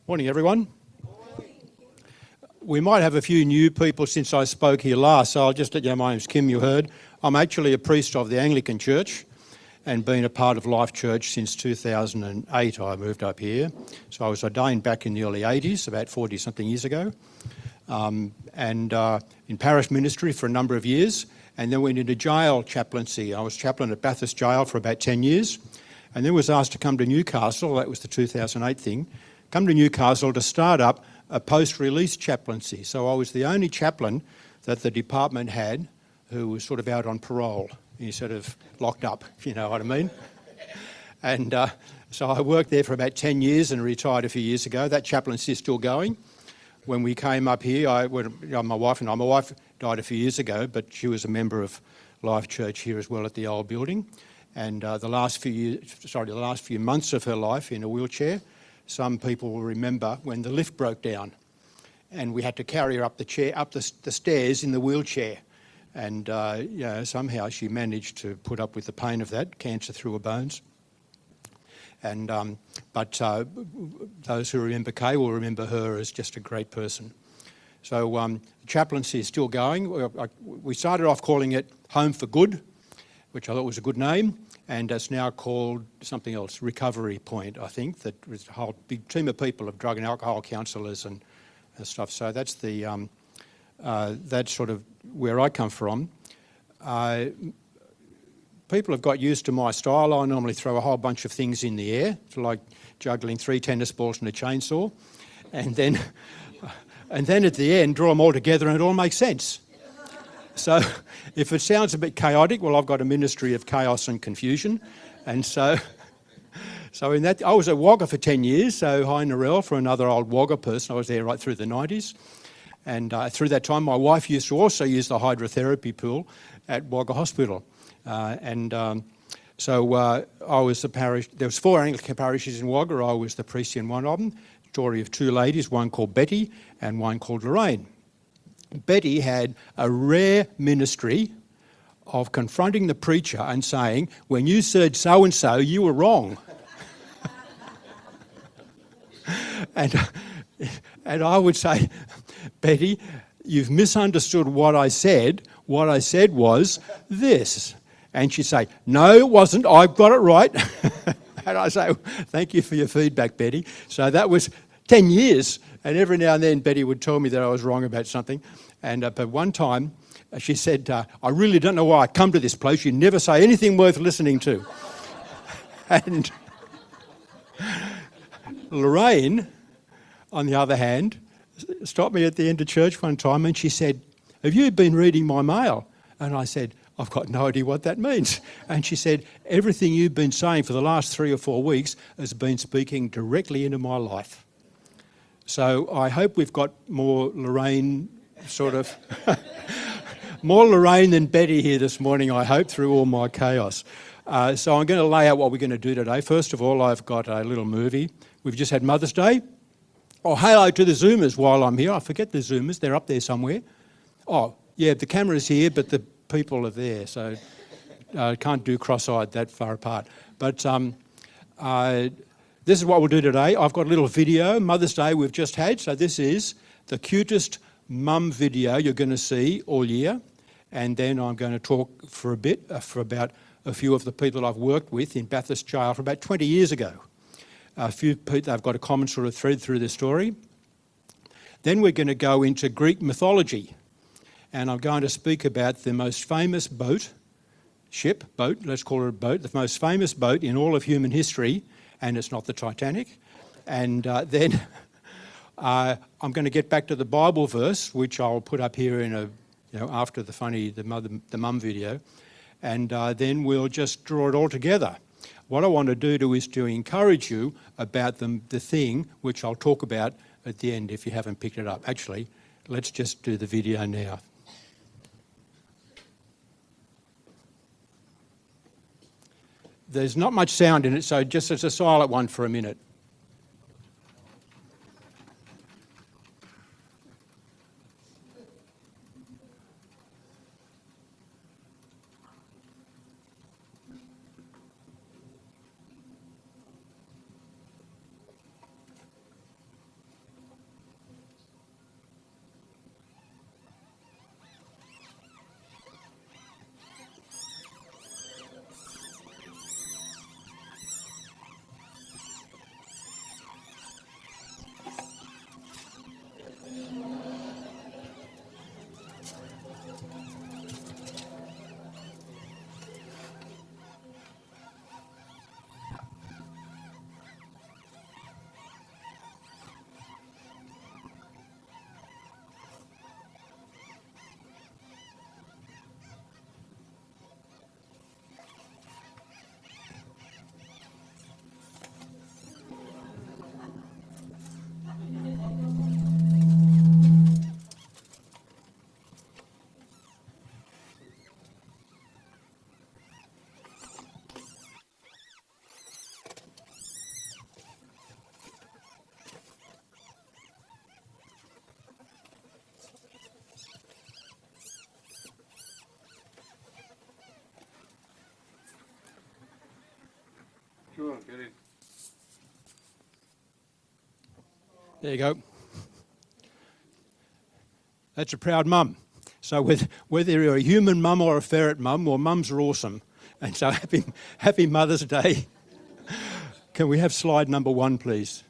Morning, everyone. We might have a few new people since I spoke here last, so I'll just let you know my name's Kim, you heard. I'm actually a priest of the Anglican Church and been a part of Life Church since 2008. I moved up here. So I was ordained back in the early 80s, about 40-something years ago, and in parish ministry for a number of years, and then went into jail chaplaincy. I was chaplain at Bathurst Jail for about 10 years, and then was asked to come to Newcastle. That was the 2008 thing. Come to Newcastle to start up a post-release chaplaincy. So I was the only chaplain that the department had who was sort of out on parole. He's sort of locked up, if you know what I mean. And so I worked there for about 10 years and retired a few years ago. That chaplaincy is still going. When we came up here, my wife died a few years ago, but she was a member of Life Church here as well at the old building. And the last few months of her life in a wheelchair. Some people will remember when the lift broke down and we had to carry her up the stairs in the wheelchair. And somehow she managed to put up with the pain of that, cancer through her bones. And but those who remember Kay will remember her as just a great person. So chaplaincy is still going. We started off calling it Home for Good, which I thought was a good name. And it's now called something else, Recovery Point, I think. That was a whole big team of people, of drug and alcohol counsellors and stuff. So that's that's sort of where I come from. People have got used to my style. I normally throw a whole bunch of things in the air, like juggling 3 tennis balls and a chainsaw, and then at the end draw them all together and it all makes sense. So if it sounds a bit chaotic, well, I've got a ministry of chaos and confusion. And so in that, I was at Wagga for 10 years, so High Narelle for another old Wagga person. I was there right through the 90s. And through that time, my wife used to also use the hydrotherapy pool at Wagga Hospital. So I was the parish, there was 4 Anglican parishes in Wagga. I was the priest in one of them. Story of 2 ladies, one called Betty and one called Lorraine. Betty had a rare ministry of confronting the preacher and saying, when you said so-and-so, you were wrong. and I would say, Betty, you've misunderstood what I said. What I said was this. And she'd say, no, it wasn't. I've got it right. And I say, thank you for your feedback, Betty. So that was 10 years. And every now and then Betty would tell me that I was wrong about something. And but one time she said, I really don't know why I come to this place. You never say anything worth listening to. And Lorraine, on the other hand, stopped me at the end of church one time and she said, have you been reading my mail? And I said, I've got no idea what that means. And she said, everything you've been saying for the last 3 or 4 weeks has been speaking directly into my life. So I hope we've got more Lorraine more Lorraine than Betty here this morning, I hope, through all my chaos. So I'm going to lay out what we're going to do today. First of all, I've got a little movie. We've just had Mother's Day. Oh, hello to the Zoomers while I'm here. I forget the Zoomers. They're up there somewhere. Oh, yeah, the camera's here, but the people are there. So I can't do cross-eyed that far apart. But this is what we'll do today. I've got a little video, Mother's Day we've just had. So this is the cutest mum video you're going to see all year. And then I'm going to talk for a bit about a few of the people I've worked with in Bathurst Jail for about 20 years ago. A few people, they've got a common sort of thread through the story. Then we're going to go into Greek mythology. And I'm going to speak about the most famous boat, let's call it a boat, the most famous boat in all of human history, and it's not the Titanic. And then I'm going to get back to the Bible verse, which I'll put up here in after the mum video, and then we'll just draw it all together. What I want to do is to encourage you about the thing which I'll talk about at the end if you haven't picked it up. Actually, let's just do the video now. There's not much sound in it, so just as a silent one for a minute. Sure, get it. There you go. That's a proud mum. So whether you're a human mum or a ferret mum, well, mums are awesome. And so happy Mother's Day. Can we have slide number 1, please?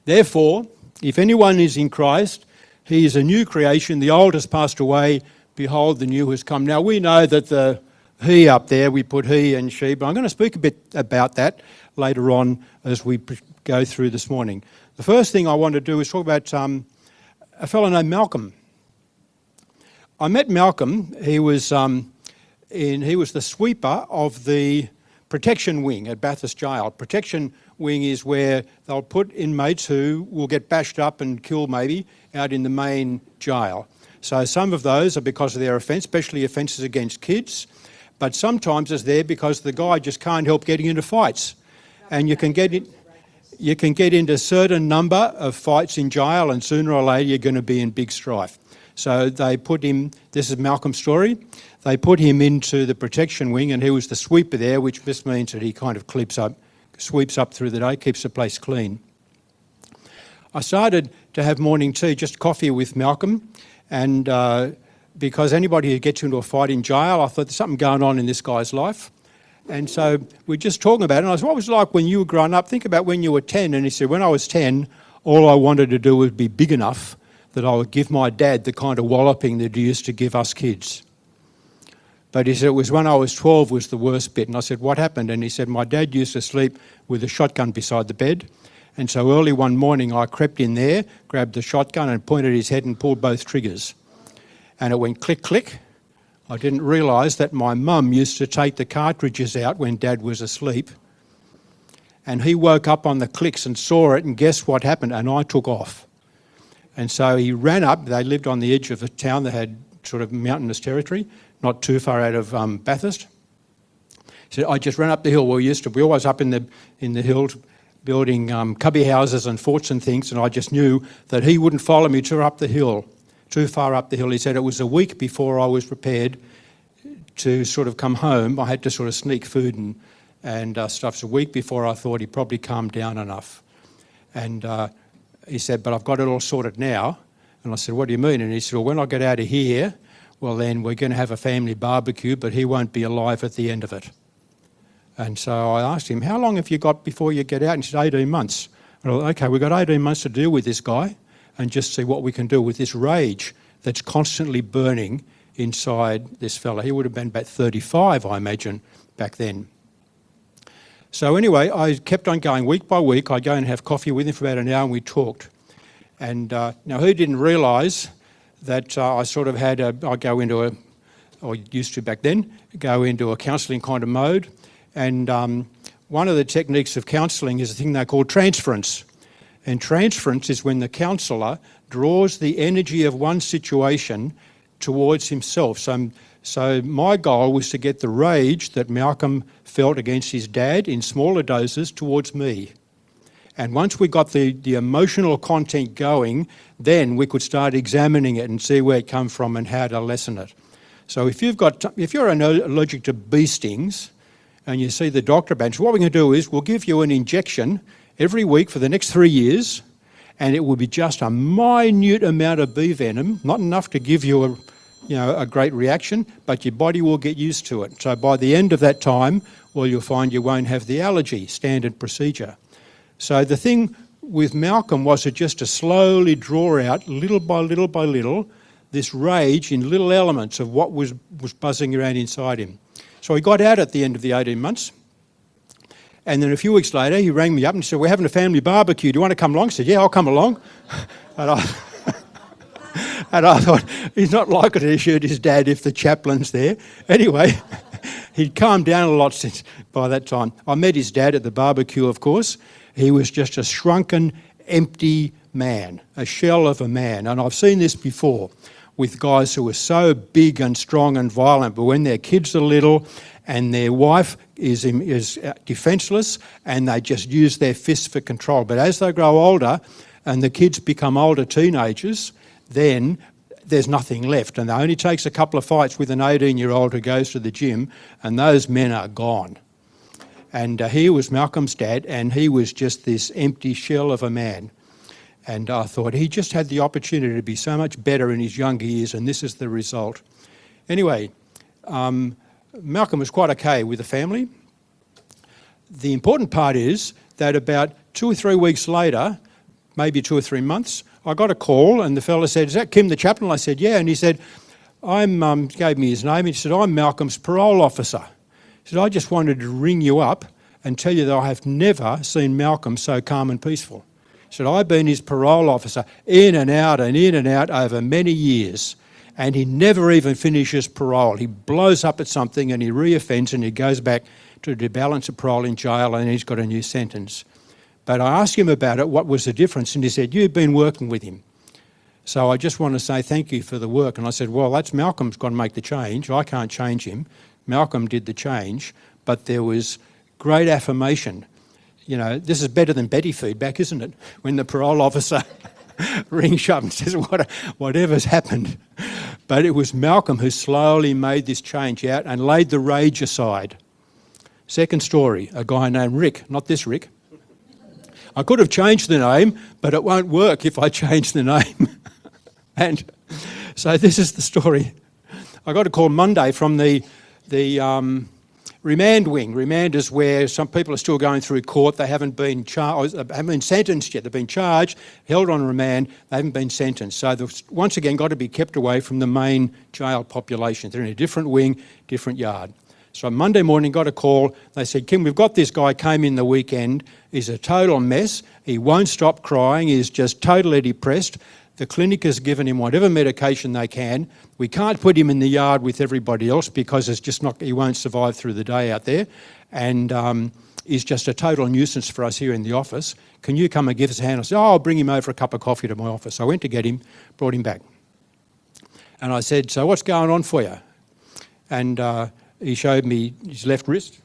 Therefore, if anyone is in Christ, he is a new creation. The old has passed away. Behold, the new has come. Now, we know that the he up there, we put he and she, but I'm going to speak a bit about that later on as we go through this morning. The first thing I want to do is talk about a fellow named Malcolm. I met Malcolm. He was the sweeper of the protection wing at Bathurst Jail. Protection wing is where they'll put inmates who will get bashed up and killed maybe out in the main jail. So some of those are because of their offence, especially offences against kids, but sometimes it's there because the guy just can't help getting into fights. And you can get into a certain number of fights in jail, and sooner or later you're going to be in big strife. So they put him, this is Malcolm's story, they put him into the protection wing, and he was the sweeper there, which just means that he kind of sweeps up through the day, keeps the place clean. I started to have morning tea, just coffee with Malcolm, and because anybody who gets into a fight in jail, I thought there's something going on in this guy's life. And so we're just talking about it, and I said, what was it like when you were growing up? Think about when you were 10. And he said, when I was 10, all I wanted to do was be big enough that I would give my dad the kind of walloping that he used to give us kids. But he said it was when I was 12 was the worst bit. And I said, what happened? And he said, my dad used to sleep with a shotgun beside the bed. And so early one morning I crept in there, grabbed the shotgun and pointed his head and pulled both triggers. And it went click, click. I didn't realise that my mum used to take the cartridges out when Dad was asleep. And he woke up on the clicks and saw it, and guess what happened? And I took off. And so he ran up. They lived on the edge of a town that had sort of mountainous territory, not too far out of Bathurst. So I just ran up the hill. We always up in the hills building cubby houses and forts and things, and I just knew that he wouldn't follow me too far up the hill. He said it was a week before I was prepared to sort of come home. I had to sort of sneak food and stuff. So a week before I thought he'd probably calmed down enough. And he said, but I've got it all sorted now. And I said, what do you mean? And he said, well, when I get out of here, well, then we're going to have a family barbecue, but he won't be alive at the end of it. And so I asked him, how long have you got before you get out? And he said, 18 months. And I thought, okay, we've got 18 months to deal with this guy and just see what we can do with this rage that's constantly burning inside this fella. He would have been about 35, I imagine, back then. So anyway, I kept on going week by week. I'd go and have coffee with him for about an hour and we talked. And now he didn't realise that I sort of had or used to back then, go into a counselling kind of mode. And one of the techniques of counselling is a thing they call transference. And transference is when the counsellor draws the energy of one situation towards himself. So my goal was to get the rage that Malcolm felt against his dad in smaller doses towards me. And once we got the emotional content going, then we could start examining it and see where it come from and how to lessen it. So if you're allergic to bee stings and you see the doctor about it, what we're going to do is we'll give you an injection every week for the next 3 years, and it will be just a minute amount of bee venom, not enough to give you a great reaction, but your body will get used to it. So by the end of that time, well, you'll find you won't have the allergy, standard procedure. So the thing with Malcolm was just to slowly draw out, little by little by little, this rage in little elements of what was buzzing around inside him. So he got out at the end of the 18 months. And then a few weeks later, he rang me up and said, we're having a family barbecue. Do you want to come along? I said, yeah, I'll come along. And I thought, he's not likely to shoot his dad if the chaplain's there. Anyway, he'd calmed down a lot since by that time. I met his dad at the barbecue, of course. He was just a shrunken, empty man, a shell of a man. And I've seen this before with guys who are so big and strong and violent, but when their kids are little and their wife is defenceless and they just use their fists for control. But as they grow older and the kids become older teenagers, then there's nothing left. And it only takes a couple of fights with an 18-year-old who goes to the gym and those men are gone. And he was Malcolm's dad, and he was just this empty shell of a man. And I thought he just had the opportunity to be so much better in his younger years, and this is the result. Anyway, Malcolm was quite okay with the family. The important part is that about 2 or 3 weeks later, maybe 2 or 3 months, I got a call, and the fella said, "Is that Kim the chaplain?" I said, "Yeah." And he said, gave me his name, and he said, "I'm Malcolm's parole officer." He said, "I just wanted to ring you up and tell you that I have never seen Malcolm so calm and peaceful." He said, "I've been his parole officer in and out over many years, and he never even finishes parole. He blows up at something and he reoffends and he goes back to the balance of parole in jail, and he's got a new sentence." But I asked him about it, what was the difference, and he said, "You've been working with him. So I just want to say thank you for the work." And I said, "Well, that's Malcolm's got to make the change. I can't change him. Malcolm did the change, but there was great affirmation. You know, this is better than Betty feedback, isn't it? When the parole officer rings up and says, whatever's happened." But it was Malcolm who slowly made this change out and laid the rage aside. Second story, a guy named Rick, not this Rick. I could have changed the name, but it won't work if I change the name. And so this is the story. I got a call Monday from the remand wing. Remand is where some people are still going through court. They haven't been sentenced yet. They've been charged, held on remand. They haven't been sentenced. So they've once again got to be kept away from the main jail population. They're in a different wing, different yard. So Monday morning, got a call. They said, "Kim, we've got this guy, came in the weekend. He's a total mess. He won't stop crying. He's just totally depressed. The clinic has given him whatever medication they can. We can't put him in the yard with everybody else because it's just not, he won't survive through the day out there. And he's just a total nuisance for us here in the office. Can you come and give us a hand?" I said, "Oh, I'll bring him over for a cup of coffee to my office." I went to get him, brought him back. And I said, "So what's going on for you?" And he showed me his left wrist,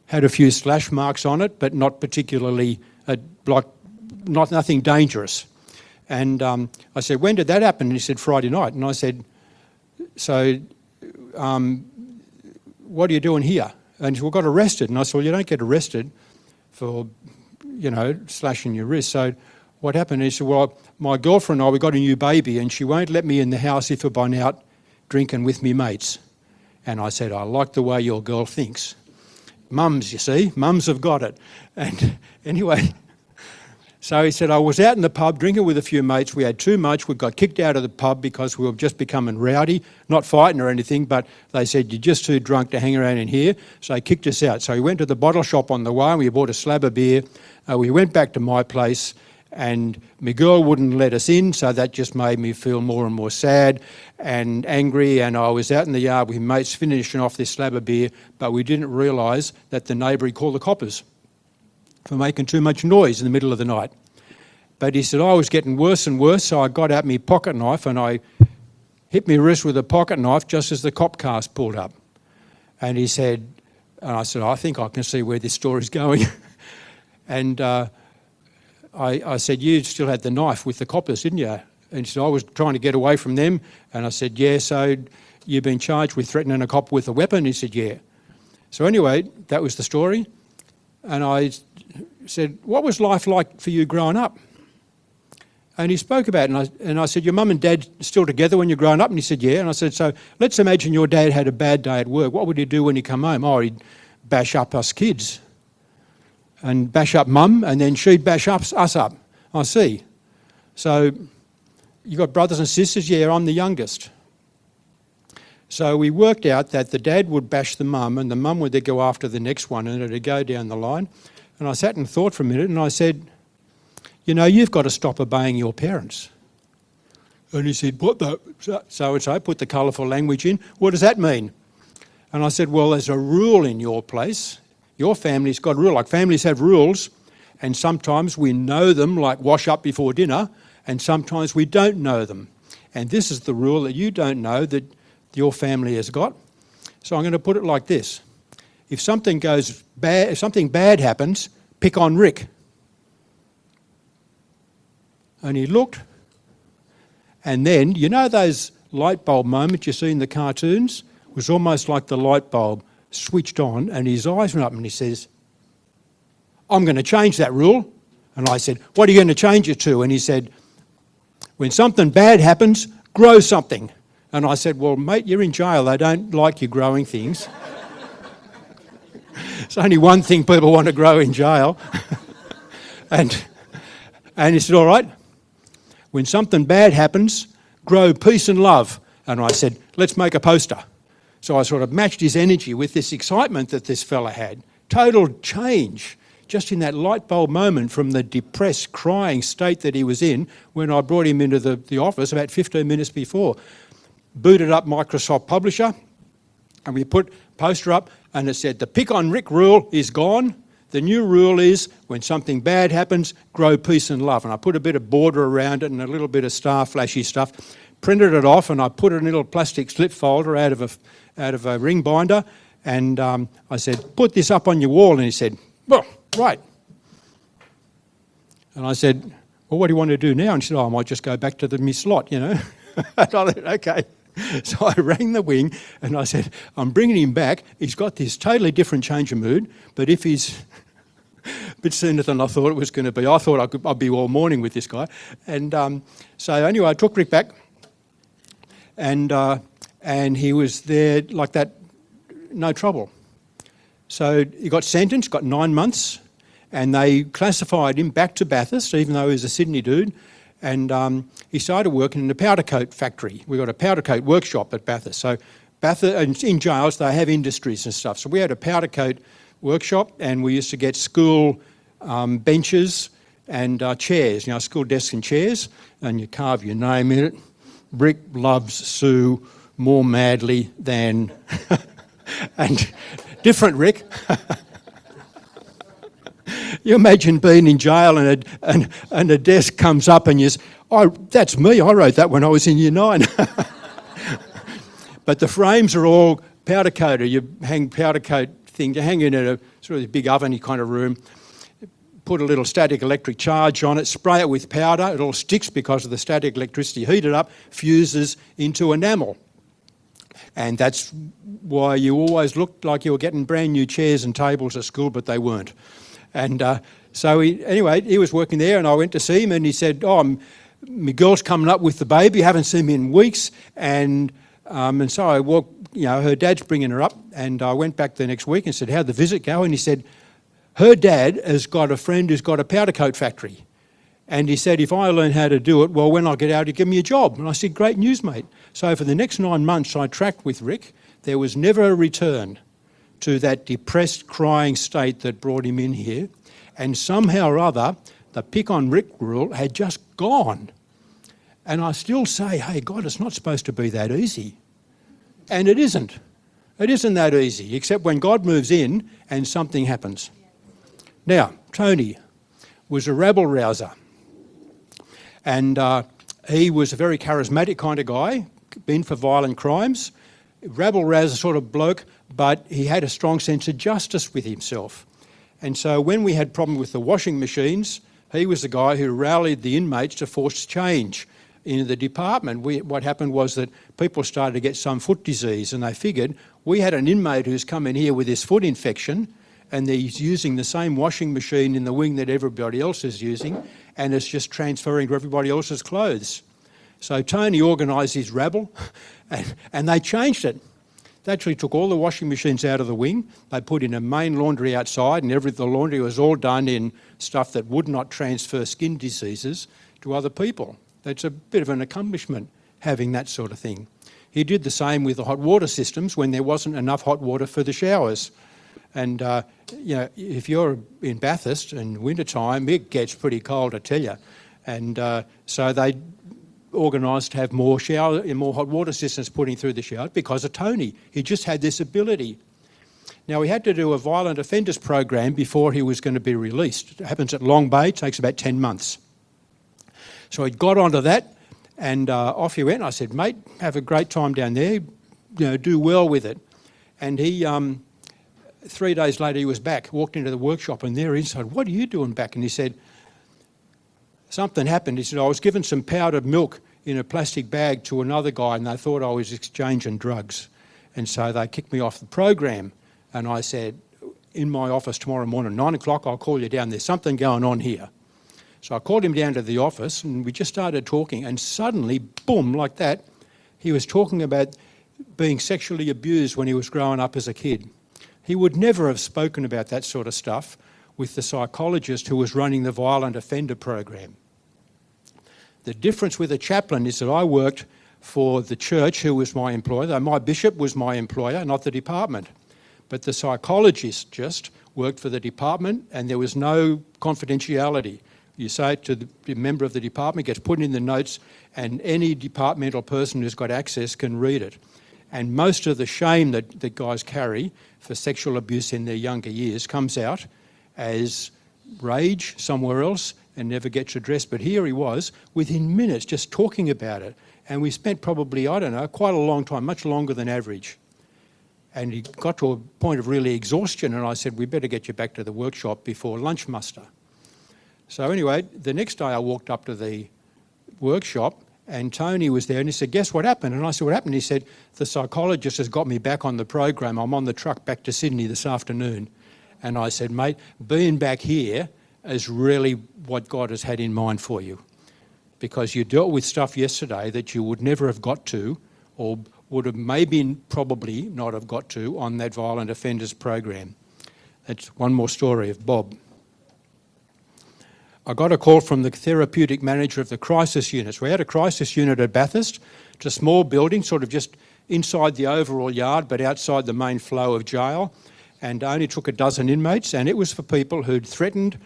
had a few slash marks on it, but not particularly, nothing dangerous. And I said, "When did that happen?" And he said, "Friday night." And I said, "So what are you doing here?" And he said, "We got arrested." And I said, "Well, you don't get arrested for, slashing your wrist. So what happened?" And he said, "Well, my girlfriend and I, we got a new baby, and she won't let me in the house if I've been out drinking with me mates." And I said, "I like the way your girl thinks." Mums, you see, mums have got it. And anyway, so he said, "I was out in the pub drinking with a few mates. We had too much. We got kicked out of the pub because we were just becoming rowdy, not fighting or anything, but they said, 'You're just too drunk to hang around in here.' So they kicked us out. So we went to the bottle shop on the way and we bought a slab of beer. We went back to my place, and my girl wouldn't let us in, so that just made me feel more and more sad and angry. And I was out in the yard with mates finishing off this slab of beer, but we didn't realise that the neighbour had called the coppers for making too much noise in the middle of the night." But he said, "I was getting worse and worse, so I got out my pocket knife and I hit my wrist with a pocket knife just as the cop cars pulled up." And he said, and I said, "I think I can see where this story's going." And I said, "You still had the knife with the coppers, didn't you?" And he said, "I was trying to get away from them." And I said, "Yeah, so you've been charged with threatening a cop with a weapon?" He said, "Yeah." So anyway, that was the story. And I said, "What was life like for you growing up?" And he spoke about it, and I said, "Your mum and dad still together when you're growing up?" And he said, "Yeah." And I said, "So let's imagine your dad had a bad day at work. What would he do when he come home?" "Oh, he'd bash up us kids and bash up mum, and then she'd bash us up." "I see. So you got brothers and sisters?" "Yeah, I'm the youngest." So we worked out that the dad would bash the mum and the mum would then go after the next one, and it'd go down the line. And I sat and thought for a minute, and I said, "You've got to stop obeying your parents." And he said, "What the?" So I put the colourful language in. "What does that mean?" And I said, "Well, there's a rule in your place. Your family's got a rule. Like families have rules, and sometimes we know them, like wash up before dinner, and sometimes we don't know them. And this is the rule that you don't know that your family has got. So I'm going to put it like this. If something goes bad, if something bad happens, pick on Rick." And he looked, and then, those light bulb moments you see in the cartoons? It was almost like the light bulb switched on and his eyes went up and he says, I'm going to change that rule. And I said, what are you going to change it to? And he said, when something bad happens, grow something. And I said, well, mate, you're in jail. They don't like you growing things. It's only one thing people want to grow in jail. and he said, all right, when something bad happens, grow peace and love. And I said, let's make a poster. So I sort of matched his energy with this excitement that this fella had. Total change, just in that light bulb moment from the depressed, crying state that he was in when I brought him into the office about 15 minutes before. Booted up Microsoft Publisher, and we put a poster up, and it said, the pick on Rick rule is gone. The new rule is, when something bad happens, grow peace and love. And I put a bit of border around it and a little bit of star flashy stuff, printed it off, and I put it in a little plastic slip folder out of a ring binder, and I said, put this up on your wall. And he said, well, right. And I said, well, what do you want to do now? And he said, oh, I might just go back to my slot, you know. And I thought, okay. So I rang the wing and I said, I'm bringing him back. He's got this totally different change of mood, but if he's a bit sooner than I thought it was going to be, I thought I'd be all morning with this guy. And so anyway, I took Rick back, and he was there like that, no trouble. So he got sentenced, got 9 months, and they classified him back to Bathurst, even though he was a Sydney dude. And he started working in a powder coat factory. We got a powder coat workshop at Bathurst. So Bathurst, in jails, they have industries and stuff. So we had a powder coat workshop, and we used to get school benches and chairs, you know, school desks and chairs, and you carve your name in it. Rick loves Sue more madly than... and different Rick. You imagine being in jail and a desk comes up and you say, oh, that's me, I wrote that when I was in Year 9. But the frames are all powder coated. You hang powder coat thing, you hang it in a sort of big oven-y kind of room, put a little static electric charge on it, spray it with powder, it all sticks because of the static electricity, heat it up, fuses into enamel. And that's why you always looked like you were getting brand new chairs and tables at school, but they weren't. And so he was working there, and I went to see him, and he said, oh, my girl's coming up with the baby, haven't seen me in weeks. And so I walked, you know, her dad's bringing her up, and I went back the next week and said, how'd the visit go? And he said, her dad has got a friend who's got a powder coat factory. And he said, if I learn how to do it, well, when I get out, he'll give me a job. And I said, great news, mate. So for the next 9 months, I tracked with Rick. There was never a return to that depressed, crying state that brought him in here. And somehow or other, the pick on Rick rule had just gone. And I still say, hey, God, it's not supposed to be that easy. And it isn't. It isn't that easy, except when God moves in and something happens. Now, Tony was a rabble-rouser. And he was a very charismatic kind of guy, been for violent crimes, rabble-rouser sort of bloke, but he had a strong sense of justice with himself. And so when we had problem with the washing machines, he was the guy who rallied the inmates to force change in the department. What happened was that people started to get some foot disease, and they figured we had an inmate who's come in here with this foot infection, and he's using the same washing machine in the wing that everybody else is using, and it's just transferring to everybody else's clothes. So Tony organised his rabble, and they changed it. They actually took all the washing machines out of the wing. They put in a main laundry outside, and the laundry was all done in stuff that would not transfer skin diseases to other people. That's a bit of an accomplishment, having that sort of thing. He did the same with the hot water systems when there wasn't enough hot water for the showers. And, you know, if you're in Bathurst in wintertime, it gets pretty cold, I tell you. And so they organised to have more hot water systems putting through the shower because of Tony. He just had this ability. Now, we had to do a violent offenders program before he was going to be released. It happens at Long Bay, it takes about 10 months. So he got onto that, and off he went. I said, mate, have a great time down there, you know, do well with it. And he, 3 days later, he was back, walked into the workshop, and there he said, what are you doing back? And he said, something happened. He said, I was given some powdered milk in a plastic bag to another guy, and they thought I was exchanging drugs. And so they kicked me off the program. And I said, in my office tomorrow morning, 9 o'clock, I'll call you down. There's something going on here. So I called him down to the office and we just started talking, and suddenly, boom, like that, he was talking about being sexually abused when he was growing up as a kid. He would never have spoken about that sort of stuff with the psychologist who was running the violent offender program. The difference with a chaplain is that I worked for the church, who was my employer, though my bishop was my employer, not the department. But the psychologist just worked for the department, and there was no confidentiality. You say it to the member of the department, gets put in the notes, and any departmental person who's got access can read it. And most of the shame that guys carry for sexual abuse in their younger years comes out as rage somewhere else and never gets addressed. But here he was, within minutes, just talking about it. And we spent probably, I don't know, quite a long time, much longer than average. And he got to a point of really exhaustion, and I said, we better get you back to the workshop before lunch muster. So anyway, the next day I walked up to the workshop and Tony was there and he said, guess what happened? And I said, what happened? He said, the psychologist has got me back on the program. I'm on the truck back to Sydney this afternoon. And I said, mate, being back here is really what God has had in mind for you, because you dealt with stuff yesterday that you would never have got to, or would have maybe probably not have got to, on that violent offenders program. That's one more story of Bob. I got a call from the therapeutic manager of the crisis units. We had a crisis unit at Bathurst. It's a small building, sort of just inside the overall yard, but outside the main flow of jail, and only took a dozen inmates, and it was for people who'd threatened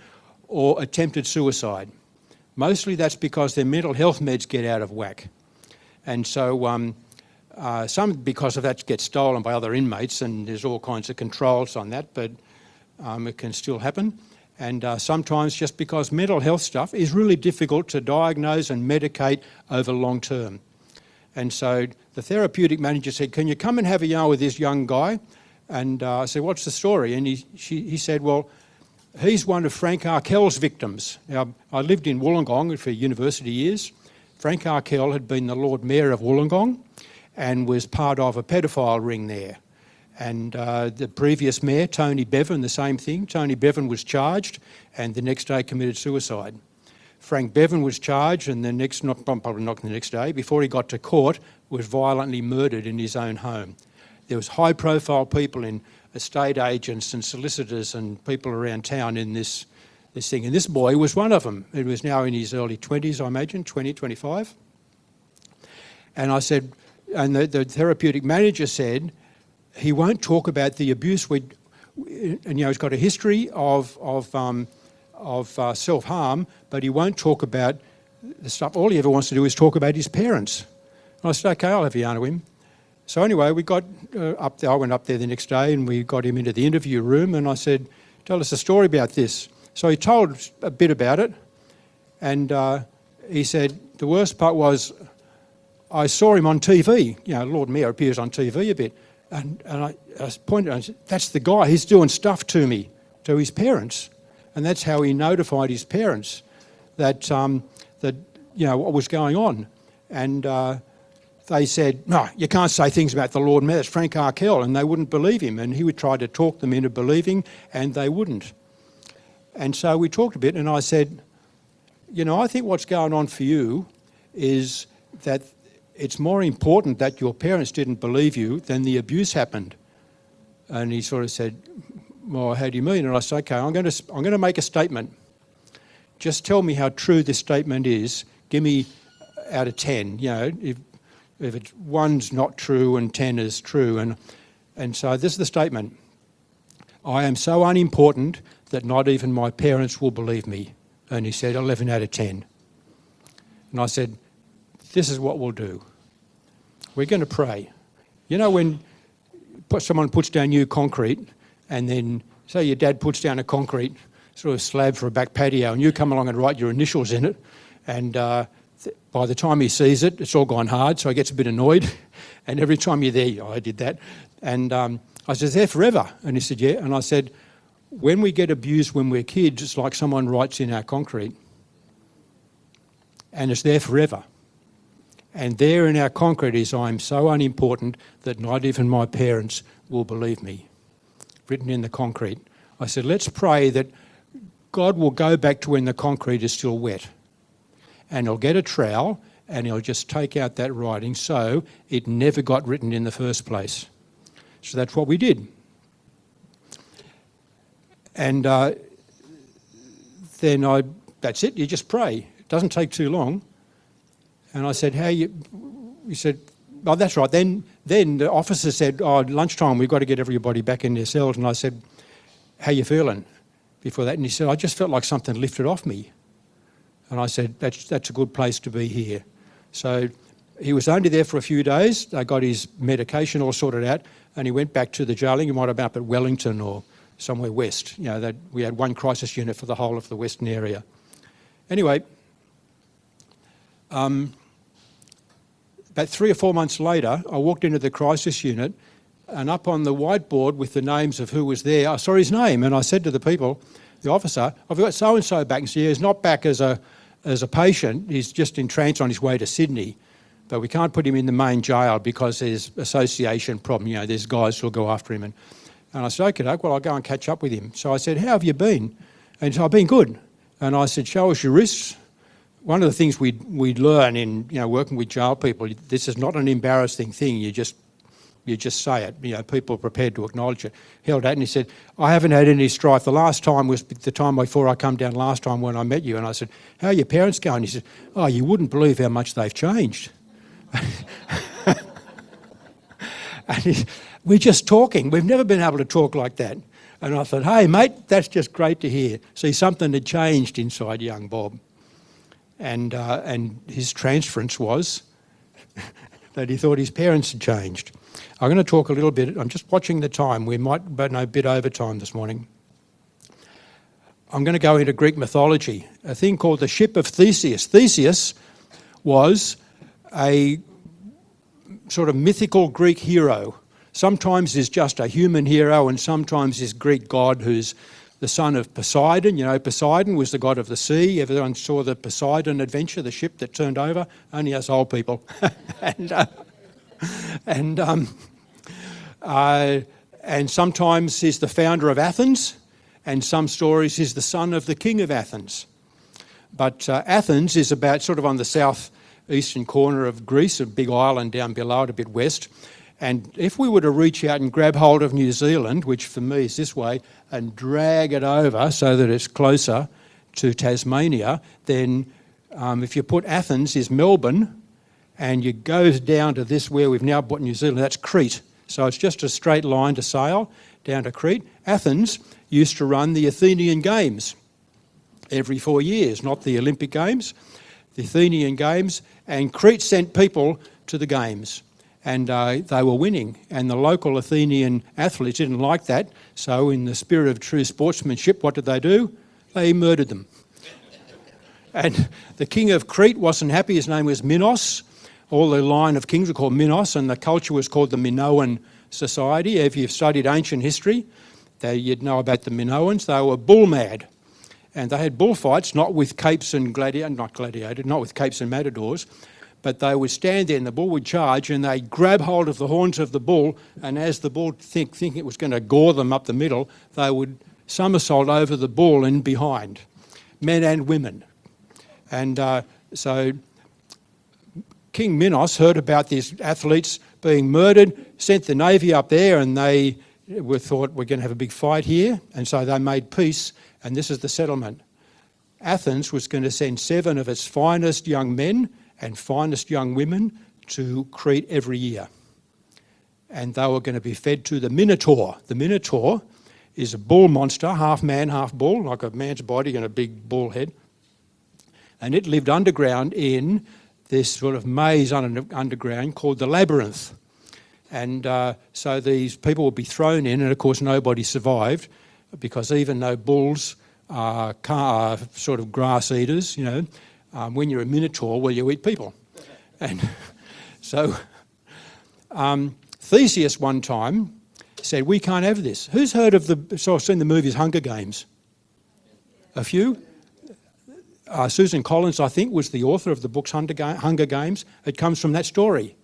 or attempted suicide. Mostly that's because their mental health meds get out of whack. And so some, because of that, get stolen by other inmates, and there's all kinds of controls on that, but it can still happen. And sometimes just because mental health stuff is really difficult to diagnose and medicate over long term. And so the therapeutic manager said, can you come and have a yarn with this young guy? And I said, what's the story? And he said, well, he's one of Frank Arkell's victims. Now, I lived in Wollongong for university years. Frank Arkell had been the Lord Mayor of Wollongong and was part of a pedophile ring there. And the previous mayor, Tony Bevan, the same thing. Tony Bevan was charged and the next day committed suicide. Frank Bevan was charged and probably not the next day, before he got to court, was violently murdered in his own home. There was high profile people in estate agents and solicitors and people around town in this thing. And this boy was one of them. He was now in his early 20s, I imagine, 20, 25. And I said, and the therapeutic manager said, he won't talk about the abuse. And he's got a history of self-harm, but he won't talk about the stuff. All he ever wants to do is talk about his parents. And I said, okay, I'll have a yarn with him. So anyway, we got up there. I went up there the next day and we got him into the interview room and I said, tell us a story about this. So he told a bit about it, and he said, the worst part was, I saw him on TV. Lord Mayor appears on TV a bit. And I pointed and I said, that's the guy, he's doing stuff to me, to his parents. And that's how he notified his parents that what was going on. And they said, no, you can't say things about the Lord Mayor, it's Frank Arkell, and they wouldn't believe him. And he would try to talk them into believing, and they wouldn't. And so we talked a bit, and I said, I think what's going on for you is that it's more important that your parents didn't believe you than the abuse happened. And he sort of said, well, how do you mean? And I said, okay, I'm going to make a statement. Just tell me how true this statement is. Give me out of 10. If it's 1's not true and 10 is true. And so this is the statement. I am so unimportant that not even my parents will believe me. And he said 11 out of 10. And I said, this is what we'll do. We're going to pray. When someone puts down new concrete, and then say your dad puts down a concrete sort of slab for a back patio, and you come along and write your initials in it, and by the time he sees it, it's all gone hard, so he gets a bit annoyed. And every time you're there, I did that. And I said, it's there forever. And he said, yeah. And I said, when we get abused when we're kids, it's like someone writes in our concrete. And it's there forever. And there in our concrete is, I'm so unimportant that not even my parents will believe me. Written in the concrete. I said, let's pray that God will go back to when the concrete is still wet. And he'll get a trowel and he'll just take out that writing so it never got written in the first place. So that's what we did. And then that's it, you just pray. It doesn't take too long. And I said, he said, oh, that's right. Then the officer said, oh, lunchtime, we've got to get everybody back in their cells. And I said, how you feeling before that? And he said, I just felt like something lifted off me. And I said, that's a good place to be here. So he was only there for a few days. They got his medication all sorted out, and he went back to the jailing. He might have been up at Wellington or somewhere west. We had one crisis unit for the whole of the western area. Anyway, about 3 or 4 months later, I walked into the crisis unit, and up on the whiteboard with the names of who was there, I saw his name, and I said to the people, the officer, I've got so-and-so back. And he said, he's not back as a patient, he's just in trance on his way to Sydney. But we can't put him in the main jail because there's association problem. There's guys who'll go after him. And I said, okay, well, I'll go and catch up with him. So I said, how have you been? And he said, I've been good. And I said, show us your wrists. One of the things we learn in working with jail people, this is not an embarrassing thing. You just say it. People are prepared to acknowledge it. Held out and he said, I haven't had any strife. The last time was the time before I come down last time when I met you. And I said, how are your parents going? He said, oh, you wouldn't believe how much they've changed. And we're just talking. We've never been able to talk like that. And I thought, hey, mate, that's just great to hear. See, something had changed inside young Bob. And his transference was that he thought his parents had changed. I'm going to talk a little bit. I'm just watching the time. We might be a bit over time this morning. I'm going to go into Greek mythology, a thing called the ship of Theseus. Theseus was a sort of mythical Greek hero. Sometimes he's just a human hero, and sometimes he's Greek god who's the son of Poseidon. Poseidon was the god of the sea. Everyone saw the Poseidon adventure, the ship that turned over. Only us old people. And sometimes he's the founder of Athens, and some stories he's the son of the king of Athens. But Athens is about sort of on the southeastern corner of Greece, a big island down below it, a bit west. And if we were to reach out and grab hold of New Zealand, which for me is this way, and drag it over so that it's closer to Tasmania, then if you put Athens is Melbourne, and you go down to this where we've now put New Zealand, that's Crete. So it's just a straight line to sail down to Crete. Athens used to run the Athenian Games every 4 years, not the Olympic Games, the Athenian Games, and Crete sent people to the Games. And they were winning. And the local Athenian athletes didn't like that. So in the spirit of true sportsmanship, what did they do? They murdered them. And the king of Crete wasn't happy. His name was Minos. All the line of kings were called Minos, and the culture was called the Minoan society. If you've studied ancient history, you'd know about the Minoans. They were bull mad. And they had bullfights, not with capes and not with capes and matadors, but they would stand there and the bull would charge and they'd grab hold of the horns of the bull, and as the bull thinking it was going to gore them up the middle, they would somersault over the bull and behind, men and women. And so King Minos heard about these athletes being murdered, sent the navy up there, and they thought, we're going to have a big fight here. And so they made peace, and this is the settlement. Athens was going to send 7 of its finest young men and finest young women to Crete every year. And they were going to be fed to the Minotaur. The Minotaur is a bull monster, half man, half bull, like a man's body and a big bull head. And it lived underground in this sort of maze underground called the labyrinth. And so these people would be thrown in, and of course nobody survived, because even though bulls are sort of grass eaters, when you're a minotaur, well, you eat people. And so Theseus one time said, we can't have this. Who's heard of seen the movies Hunger Games? A few? Susan Collins, I think, was the author of the books Hunger Games. It comes from that story.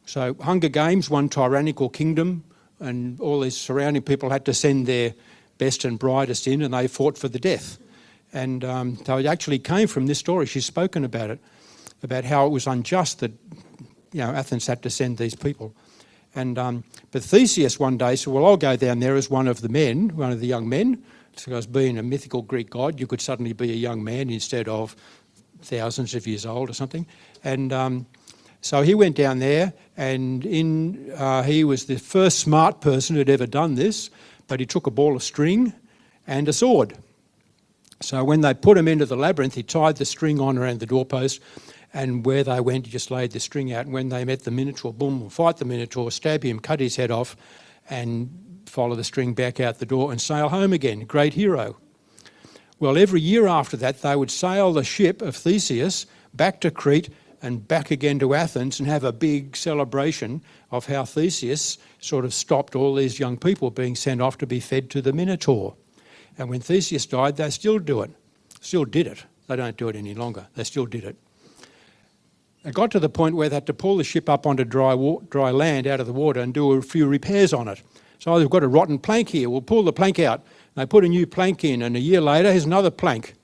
So Hunger Games, one tyrannical kingdom, and all these surrounding people had to send their best and brightest in, and they fought for the death. And so it actually came from this story. She's spoken about it, about how it was unjust that Athens had to send these people. And but Theseus one day said, well, I'll go down there as one of the young men. Because being a mythical Greek god, you could suddenly be a young man instead of thousands of years old or something. And so he went down there, and he was the first smart person who'd ever done this, but he took a ball of string and a sword. So when they put him into the labyrinth, he tied the string on around the doorpost, and where they went, he just laid the string out. And when they met the Minotaur, boom, fight the Minotaur, stab him, cut his head off, and follow the string back out the door and sail home again. Great hero. Well, every year after that, they would sail the ship of Theseus back to Crete and back again to Athens and have a big celebration of how Theseus sort of stopped all these young people being sent off to be fed to the Minotaur. And when Theseus died, they still do it. Still did it. They don't do it any longer. They still did it. It got to the point where they had to pull the ship up onto dry land out of the water and do a few repairs on it. So they've got a rotten plank here. We'll pull the plank out. They put a new plank in, and a year later, here's another plank.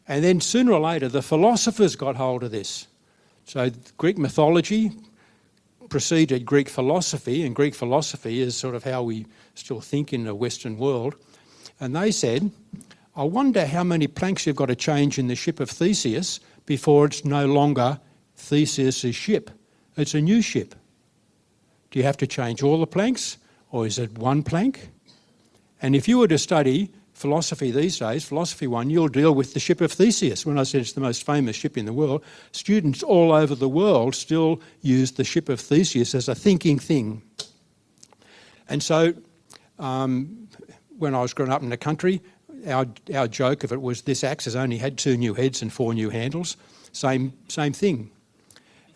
And then sooner or later, the philosophers got hold of this. So Greek mythology preceded Greek philosophy, and Greek philosophy is sort of how we still think in the Western world. And they said, I wonder how many planks you've got to change in the ship of Theseus before it's no longer Theseus's ship. It's a new ship. Do you have to change all the planks, or is it one plank? And if you were to study philosophy these days, Philosophy 1, you'll deal with the ship of Theseus. When I said it's the most famous ship in the world, students all over the world still use the ship of Theseus as a thinking thing. And so when I was growing up in the country, our joke of it was this axe has only had 2 new heads and 4 new handles. Same thing.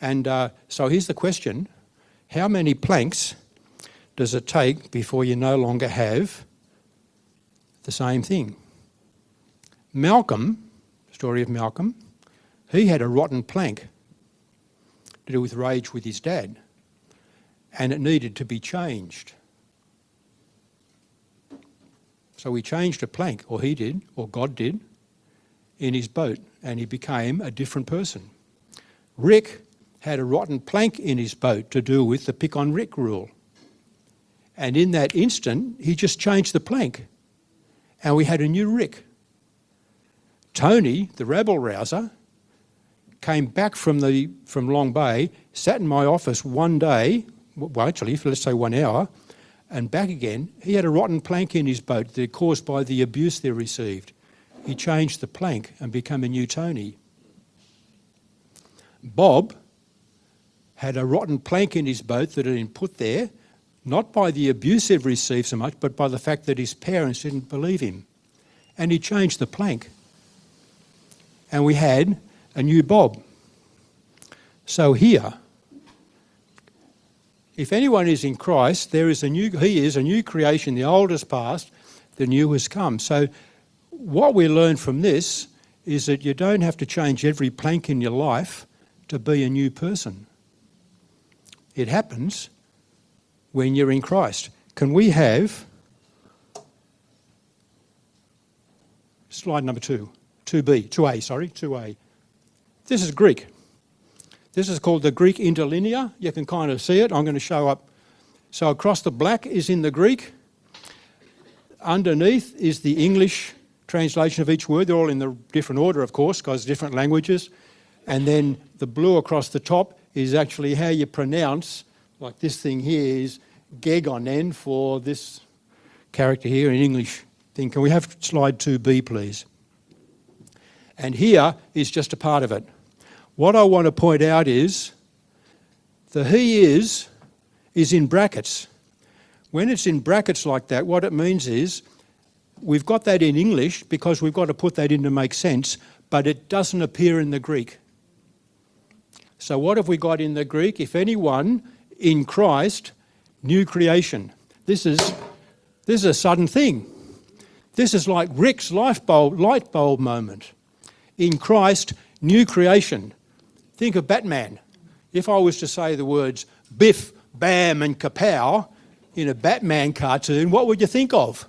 And so here's the question. How many planks does it take before you no longer have the same thing? Malcolm, story of Malcolm, he had a rotten plank to do with rage with his dad, and it needed to be changed. So he changed a plank, or he did, or God did, in his boat, and he became a different person. Rick had a rotten plank in his boat to do with the pick on Rick rule. And in that instant, he just changed the plank, and we had a new Rick. Tony, the rabble-rouser, came back from Long Bay, sat in my office one day, well actually, let's say 1 hour, and back again. He had a rotten plank in his boat that caused by the abuse they received. He changed the plank and became a new Tony. Bob had a rotten plank in his boat that had been put there, not by the abuse he'd received so much, but by the fact that his parents didn't believe him. And he changed the plank. And we had a new Bob. So here, if anyone is in Christ, he is a new creation. The old has passed, the new has come. So what we learn from this is that you don't have to change every plank in your life to be a new person. It happens when you're in Christ. Can we have slide number 2, 2A. This is Greek. This is called the Greek interlinear. You can kind of see it. I'm going to show up. So across the black is in the Greek. Underneath is the English translation of each word. They're all in the different order, of course, because different languages. And then the blue across the top is actually how you pronounce, like this thing here is gegonen for this character here in English thing. Can we have slide 2B, please? And here is just a part of it. What I want to point out is the he is in brackets. When it's in brackets like that, what it means is we've got that in English because we've got to put that in to make sense, but it doesn't appear in the Greek. So what have we got in the Greek? If anyone in Christ, new creation. This is a sudden thing. This is like Rick's light bulb moment. In Christ, new creation. Think of Batman. If I was to say the words biff, bam and kapow in a Batman cartoon, what would you think of?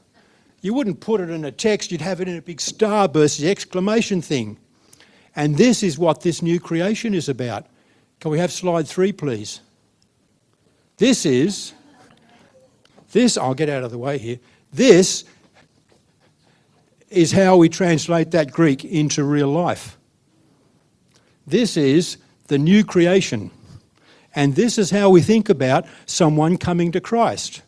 You wouldn't put it in a text, you'd have it in a big starburst, the exclamation thing. And this is what this new creation is about. Can we have slide 3, please? This, I'll get out of the way here. This is how we translate that Greek into real life. This is the new creation. And this is how we think about someone coming to Christ.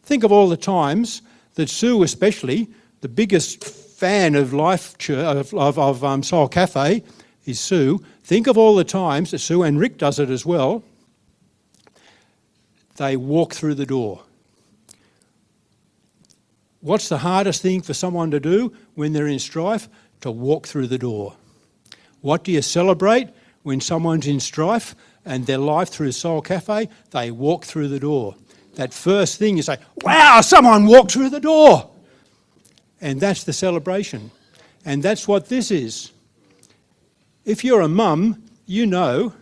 Think of all the times that Sue, especially, the biggest fan of Life Church, of Soul Cafe, is Sue. Think of all the times that Sue, and Rick does it as well, they walk through the door. What's the hardest thing for someone to do when they're in strife? To walk through the door. What do you celebrate when someone's in strife and their life through Soul Cafe? They walk through the door. That first thing you say, wow, someone walked through the door. And that's the celebration. And that's what this is. If you're a mum, you know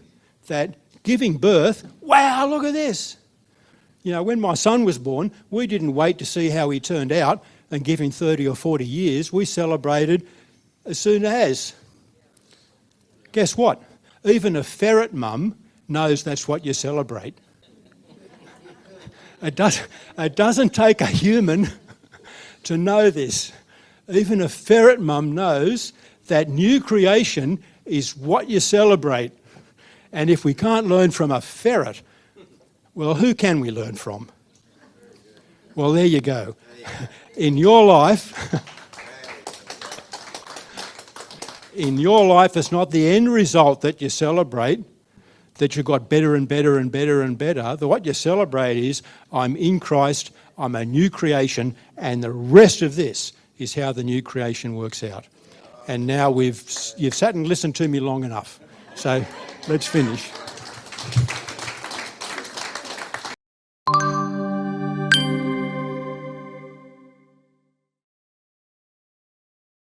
that giving birth, wow, look at this. You know, when my son was born, we didn't wait to see how he turned out and give him 30 or 40 years. We celebrated as soon as. Guess what? Even a ferret mum knows that's what you celebrate. It doesn't take a human to know this. Even a ferret mum knows that new creation is what you celebrate. And if we can't learn from a ferret, well, who can we learn from? Well, there you go. In your life, it's not the end result that you celebrate, that you got better and better and better and better. What you celebrate is, I'm in Christ, I'm a new creation, and the rest of this is how the new creation works out. And now you've sat and listened to me long enough. So let's finish.